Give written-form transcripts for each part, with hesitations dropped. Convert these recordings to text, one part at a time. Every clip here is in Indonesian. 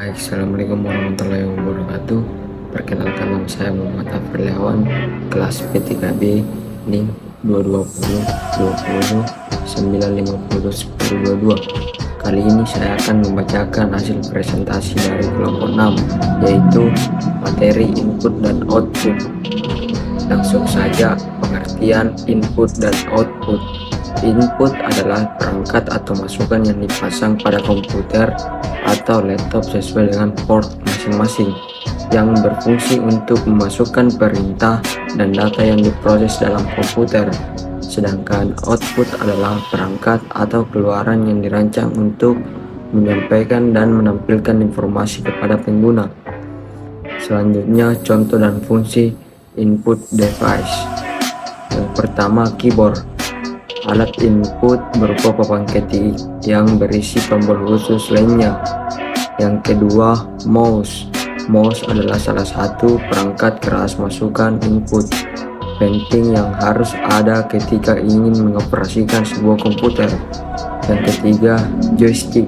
Baik, assalamualaikum warahmatullahi wabarakatuh. Perkenalkan, nama saya Muhammad Afriliawan, kelas P3B, NIM 220 20 950 1022. Kali ini saya akan membacakan hasil presentasi dari kelompok 6, yaitu materi input dan output. Langsung saja, pengertian input dan output. Input adalah perangkat atau masukan yang dipasang pada komputer atau laptop sesuai dengan port masing-masing, yang berfungsi untuk memasukkan perintah dan data yang diproses dalam komputer. Sedangkan output adalah perangkat atau keluaran yang dirancang untuk menyampaikan dan menampilkan informasi kepada pengguna. Selanjutnya, contoh dan fungsi input device. Yang pertama, keyboard. Alat input berupa papan ketik yang berisi tombol khusus lainnya. Yang kedua, mouse. Mouse adalah salah satu perangkat keras masukan input penting yang harus ada ketika ingin mengoperasikan sebuah komputer. Yang ketiga, joystick.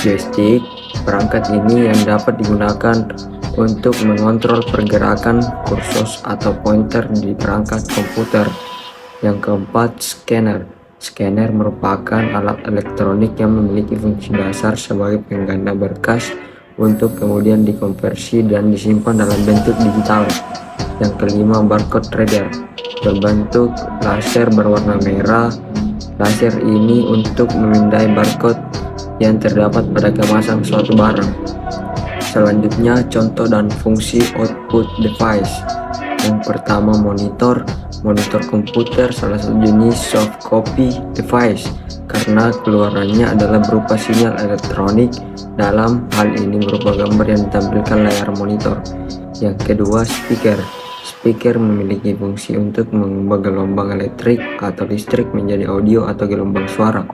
Joystick, perangkat ini yang dapat digunakan untuk mengontrol pergerakan kursor atau pointer di perangkat komputer. Yang keempat, scanner. Scanner merupakan alat elektronik yang memiliki fungsi dasar sebagai pengganda berkas untuk kemudian dikonversi dan disimpan dalam bentuk digital. Yang kelima, barcode reader. Berbentuk laser berwarna merah. Laser ini untuk memindai barcode yang terdapat pada kemasan suatu barang. Selanjutnya, contoh dan fungsi output device. Yang pertama, monitor. Monitor komputer salah satu jenis soft copy device karena keluarannya adalah berupa sinyal elektronik, dalam hal ini berupa gambar yang ditampilkan layar monitor. Yang kedua, speaker. Speaker memiliki fungsi untuk mengubah gelombang elektrik atau listrik menjadi audio atau gelombang suara.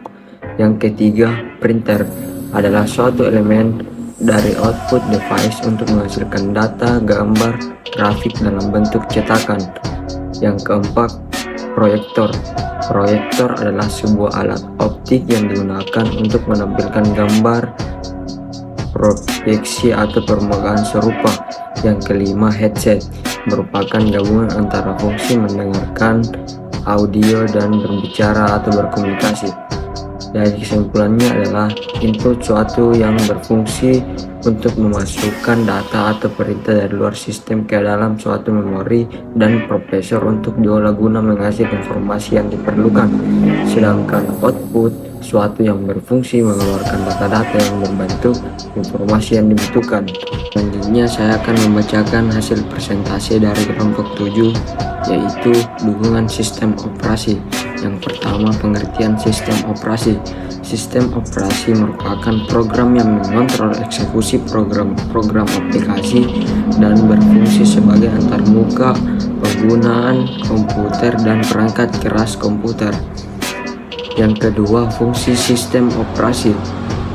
Yang ketiga, printer adalah suatu elemen dari output device untuk menghasilkan data, gambar, grafik dalam bentuk cetakan. Yang keempat, proyektor. Proyektor adalah sebuah alat optik yang digunakan untuk menampilkan gambar, proyeksi atau permukaan serupa. Yang kelima, headset merupakan gabungan antara fungsi mendengarkan audio dan berbicara atau berkomunikasi. Dari kesimpulannya adalah input suatu yang berfungsi untuk memasukkan data atau perintah dari luar sistem ke dalam suatu memori dan prosesor untuk diolah guna menghasilkan informasi yang diperlukan. Sedangkan output suatu yang berfungsi mengeluarkan data-data yang membentuk informasi yang dibutuhkan. Selanjutnya saya akan membacakan hasil presentasi dari kelompok 7, yaitu dukungan sistem operasi. Yang pertama, pengertian sistem operasi. Sistem operasi merupakan program yang mengontrol eksekusi program aplikasi dan berfungsi sebagai antarmuka penggunaan komputer dan perangkat keras komputer. Yang kedua, fungsi sistem operasi.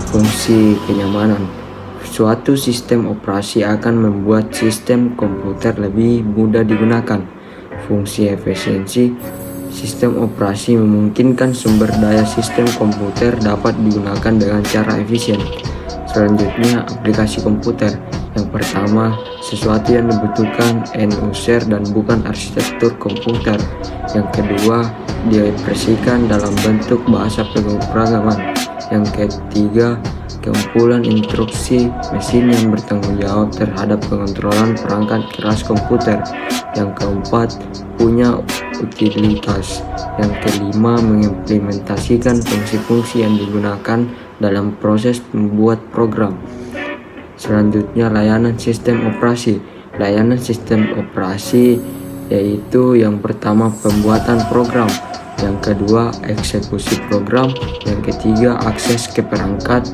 Fungsi kenyamanan. Suatu sistem operasi akan membuat sistem komputer lebih mudah digunakan. Fungsi efisiensi. Sistem operasi memungkinkan sumber daya sistem komputer dapat digunakan dengan cara efisien. Selanjutnya, aplikasi komputer. Yang pertama, sesuatu yang dibutuhkan end user dan bukan arsitektur komputer. Yang kedua, diekspresikan dalam bentuk bahasa pemrograman. Yang ketiga, kumpulan instruksi mesin yang bertanggung jawab terhadap pengontrolan perangkat keras komputer. Yang keempat, punya utilitas. Yang kelima, mengimplementasikan fungsi-fungsi yang digunakan dalam proses membuat program. Selanjutnya, layanan sistem operasi. Layanan sistem operasi yaitu yang pertama, pembuatan program. Yang kedua, eksekusi program. Yang ketiga, akses ke perangkat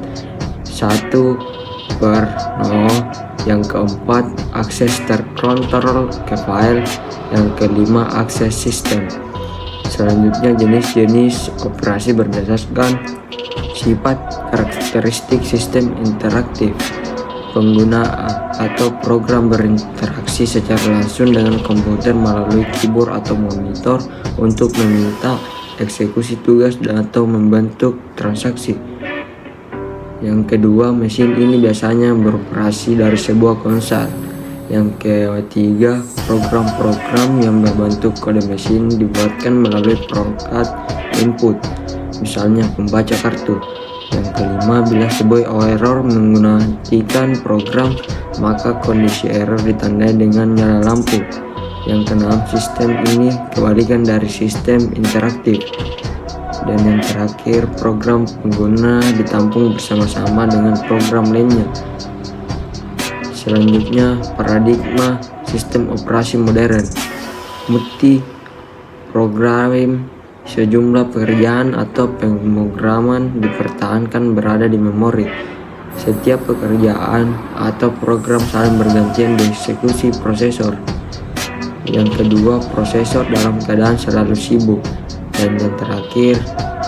1/0. Yang keempat, akses terkontrol ke file. Yang kelima, akses sistem. Selanjutnya, jenis-jenis operasi berdasarkan sifat karakteristik sistem interaktif. Pengguna atau program berinteraksi secara langsung dengan komputer melalui keyboard atau monitor untuk meminta eksekusi tugas atau membentuk transaksi. Yang kedua, mesin ini biasanya beroperasi dari sebuah konsol. Yang ketiga, program-program yang berbentuk kode mesin dibuatkan melalui perangkat input, misalnya pembaca kartu. Yang kelima, bila sebuah error menggunakan program, maka kondisi error ditandai dengan nyala lampu. Yang keenam, sistem ini kebalikan dari sistem interaktif. Dan yang terakhir, program pengguna ditampung bersama-sama dengan program lainnya. Selanjutnya, paradigma sistem operasi modern. Multi program, sejumlah pekerjaan atau pemrograman dipertahankan berada di memori. Setiap pekerjaan atau program saling bergantian dieksekusi prosesor. Yang kedua, prosesor dalam keadaan selalu sibuk. Dan yang terakhir,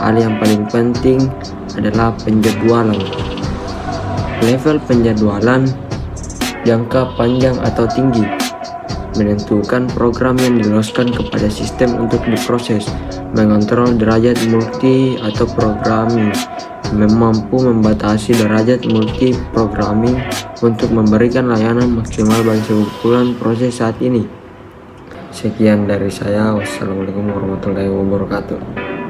hal yang paling penting adalah penjadwalan. Level penjadwalan jangka panjang atau tinggi menentukan program yang diloloskan kepada sistem untuk diproses. Mengontrol derajat multi atau programming mampu membatasi derajat multi programming untuk memberikan layanan maksimal bagi sekumpulan proses saat ini. Sekian dari saya. Wassalamualaikum warahmatullahi wabarakatuh.